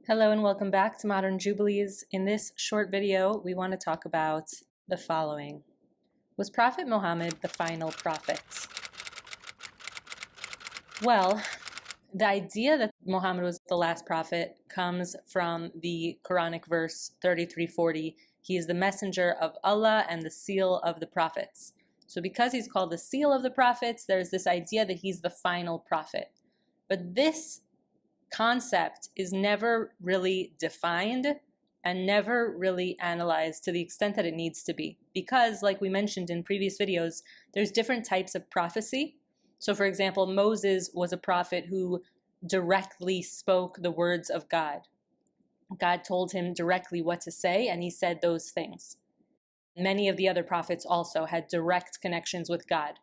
Hello and welcome back to Modern Jubilees. In this short video, we want to talk about the following. Was Prophet Muhammad the final prophet? Well, the idea that Muhammad was the last prophet comes from the Quranic verse 33:40. He is the messenger of Allah and the seal of the prophets. So because he's called the seal of the prophets, there's this idea that he's the final prophet. But this concept is never really defined and never really analyzed to the extent that it needs to be. Because, like we mentioned in previous videos, there's different types of prophecy. So, for example, Moses was a prophet who directly spoke the words of God. God told him directly what to say, and he said those things. Many of the other prophets also had direct connections with God.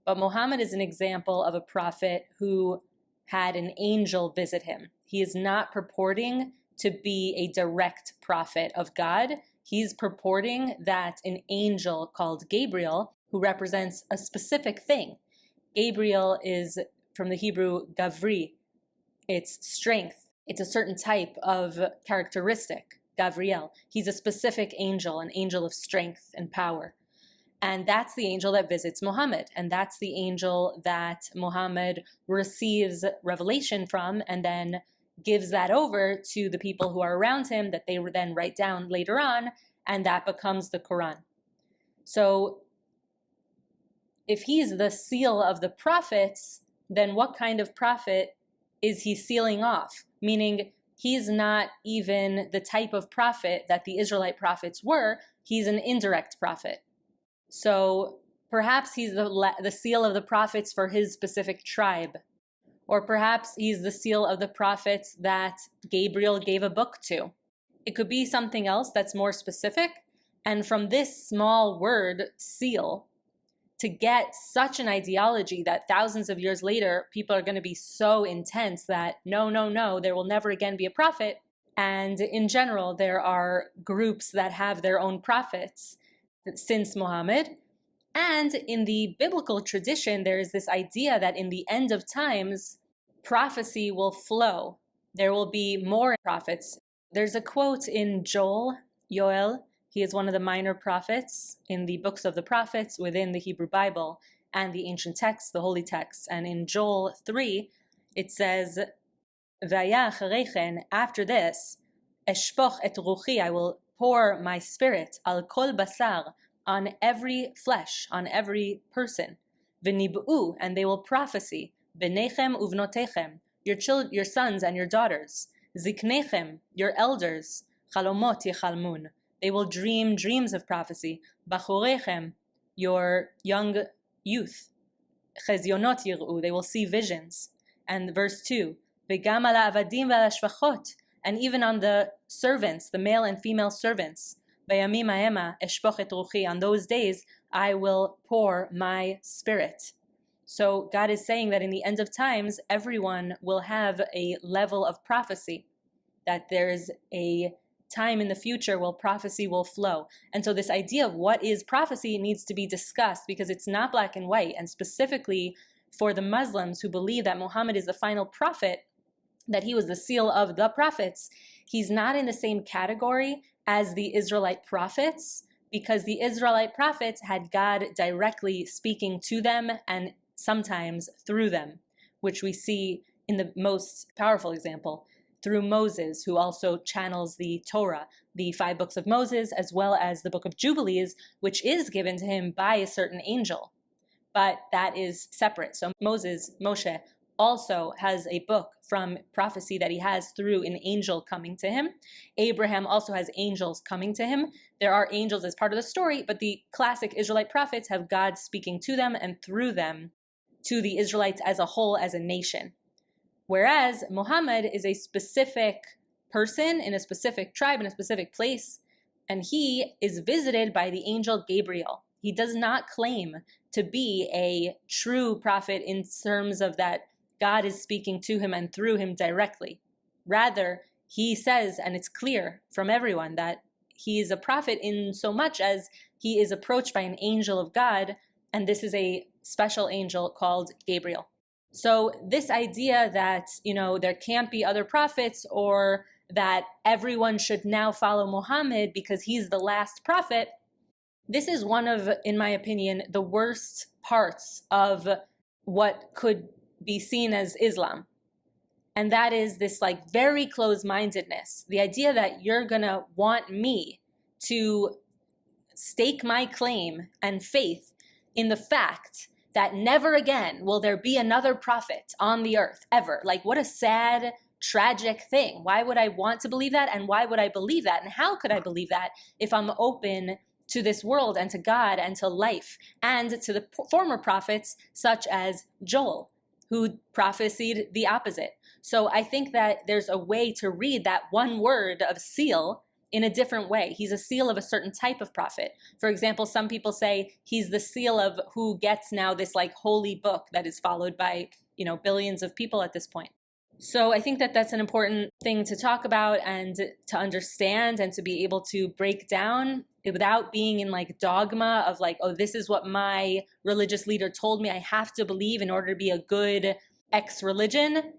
But Muhammad is an example of a prophet who had an angel visit him. He is not purporting to be a direct prophet of God. He's purporting that an angel called Gabriel, who represents a specific thing. Gabriel is from the Hebrew gavri. It's strength. It's a certain type of characteristic, Gabriel. He's a specific angel, an angel of strength and power. And that's the angel that visits Muhammad. And that's the angel that Muhammad receives revelation from and then gives that over to the people who are around him that they then write down later on, and that becomes the Quran. So if he's the seal of the prophets, then what kind of prophet is he sealing off? Meaning he's not even the type of prophet that the Israelite prophets were. He's an indirect prophet. So perhaps he's the seal of the prophets for his specific tribe. Or perhaps he's the seal of the prophets that Gabriel gave a book to. It could be something else that's more specific. And from this small word, seal, to get such an ideology that thousands of years later, people are going to be so intense that no, there will never again be a prophet. And in general, there are groups that have their own prophets since Muhammad. And in the biblical tradition, there is this idea that in the end of times, prophecy will flow. There will be more prophets. There's a quote in Joel. He is one of the minor prophets in the books of the prophets within the Hebrew Bible and the ancient texts, the holy texts. And in Joel 3, it says, Vaya acharechen, after this, eshpoch et ruchi, I will pour my spirit, al kol basar, on every flesh, on every person. V'nib'u, and they will prophesy. B'nechem uvnotechem, your sons and your daughters. Ziknechem, your elders. Chalomot yechalmun, they will dream dreams of prophecy. Bachorechem, your young youth. Chezionot yir'u, they will see visions. And verse 2, V'gam ala avadim v'ala shvachot, and even on the servants, the male and female servants. Vayamim ha'ema eshpoch et ruchi, on those days I will pour my spirit. So God is saying that in the end of times, everyone will have a level of prophecy, that there's a time in the future where prophecy will flow. And so this idea of what is prophecy needs to be discussed, because it's not black and white. And specifically for the Muslims who believe that Muhammad is the final prophet, that he was the seal of the prophets, he's not in the same category as the Israelite prophets, because the Israelite prophets had God directly speaking to them and sometimes through them, which we see in the most powerful example through Moses, who also channels the Torah, the 5 books of Moses, as well as the book of Jubilees, which is given to him by a certain angel. But that is separate. So Moshe, also has a book from prophecy that he has through an angel coming to him. Abraham also has angels coming to him. There are angels as part of the story, but the classic Israelite prophets have God speaking to them and through them to the Israelites as a whole, as a nation. Whereas Muhammad is a specific person in a specific tribe, in a specific place, and he is visited by the angel Gabriel. He does not claim to be a true prophet in terms of that God is speaking to him and through him directly. Rather, he says, and it's clear from everyone, that he is a prophet in so much as he is approached by an angel of God, and this is a special angel called Gabriel. So this idea that, there can't be other prophets, or that everyone should now follow Muhammad because he's the last prophet, this is one of, in my opinion, the worst parts of what could be seen as Islam. And that is this like very closed-mindedness. The idea that you're gonna want me to stake my claim and faith in the fact that never again will there be another prophet on the earth, ever. Like, what a sad, tragic thing. Why would I want to believe that? And why would I believe that? And how could I believe that if I'm open to this world and to God and to life and to the former prophets such as Joel, who prophesied the opposite? So I think that there's a way to read that one word of seal in a different way. He's a seal of a certain type of prophet. For example, some people say he's the seal of who gets now this like holy book that is followed by, billions of people at this point. So I think that that's an important thing to talk about and to understand and to be able to break down without being in like dogma of like, oh, this is what my religious leader told me I have to believe in order to be a good ex-religion.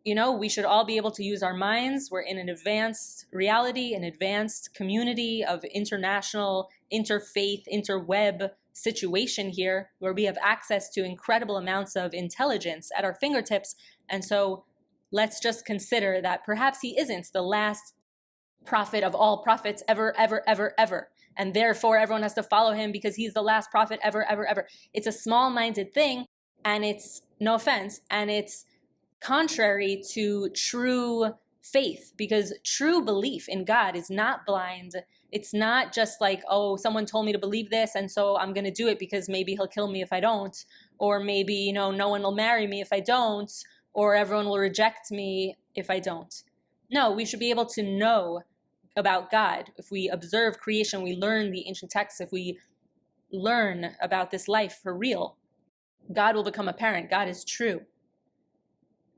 We should all be able to use our minds. We're in an advanced reality, an advanced community of international, interfaith, interweb situation here where we have access to incredible amounts of intelligence at our fingertips. And so let's just consider that perhaps he isn't the last prophet of all prophets ever, ever, ever, ever. And therefore everyone has to follow him because he's the last prophet ever, ever, ever. It's a small-minded thing, and it's, no offense, and it's contrary to true faith, because true belief in God is not blind. It's not just like, oh, someone told me to believe this, and so I'm going to do it because maybe he'll kill me if I don't, or maybe, no one will marry me if I don't, or everyone will reject me if I don't. No, we should be able to know about God. If we observe creation, we learn the ancient texts, if we learn about this life for real, God will become apparent. God is true.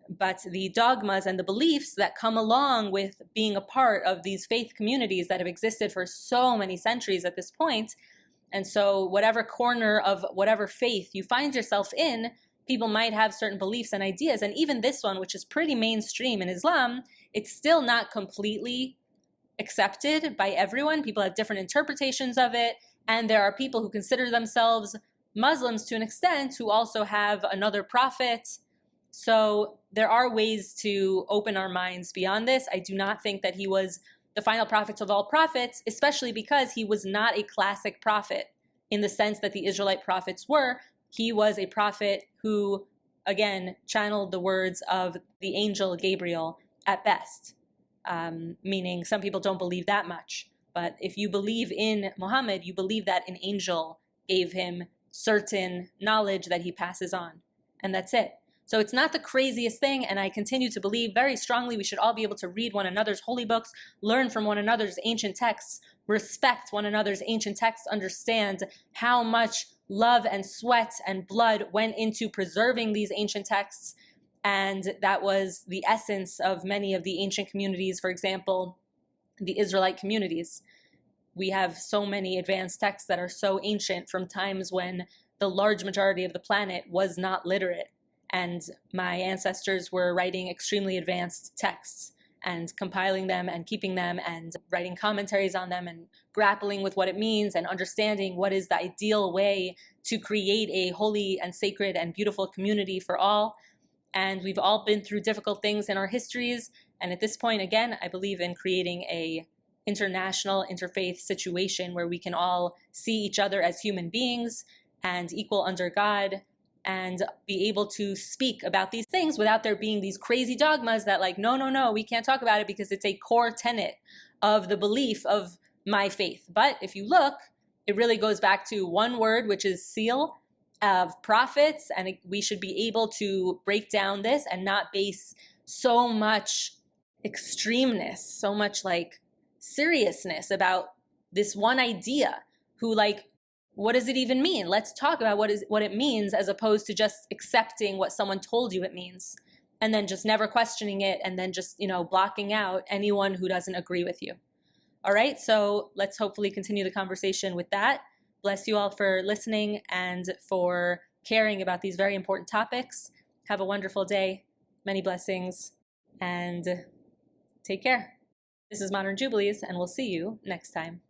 But the dogmas and the beliefs that come along with being a part of these faith communities that have existed for so many centuries at this point, and so whatever corner of whatever faith you find yourself in, people might have certain beliefs and ideas. And even this one, which is pretty mainstream in Islam, it's still not completely accepted by everyone. People have different interpretations of it. And there are people who consider themselves Muslims to an extent who also have another prophet. So there are ways to open our minds beyond this. I do not think that he was the final prophet of all prophets, especially because he was not a classic prophet in the sense that the Israelite prophets were. He was a prophet who, again, channeled the words of the angel Gabriel at best, meaning some people don't believe that much. But if you believe in Muhammad, you believe that an angel gave him certain knowledge that he passes on, and that's it. So it's not the craziest thing, and I continue to believe very strongly we should all be able to read one another's holy books, learn from one another's ancient texts, respect one another's ancient texts, understand how much love and sweat and blood went into preserving these ancient texts, and that was the essence of many of the ancient communities, for example, the Israelite communities. We have so many advanced texts that are so ancient from times when the large majority of the planet was not literate. And my ancestors were writing extremely advanced texts and compiling them and keeping them and writing commentaries on them and grappling with what it means and understanding what is the ideal way to create a holy and sacred and beautiful community for all. And we've all been through difficult things in our histories. And at this point, again, I believe in creating a international interfaith situation where we can all see each other as human beings and equal under God, and be able to speak about these things without there being these crazy dogmas that like, no, we can't talk about it because it's a core tenet of the belief of my faith. But if you look, it really goes back to one word, which is seal of prophets, and we should be able to break down this and not base so much extremeness, so much like seriousness about this one idea who like, what does it even mean? Let's talk about what it means, as opposed to just accepting what someone told you it means and then just never questioning it and then just, blocking out anyone who doesn't agree with you. All right, so let's hopefully continue the conversation with that. Bless you all for listening and for caring about these very important topics. Have a wonderful day, many blessings, and take care. This is Modern Jubilees, and we'll see you next time.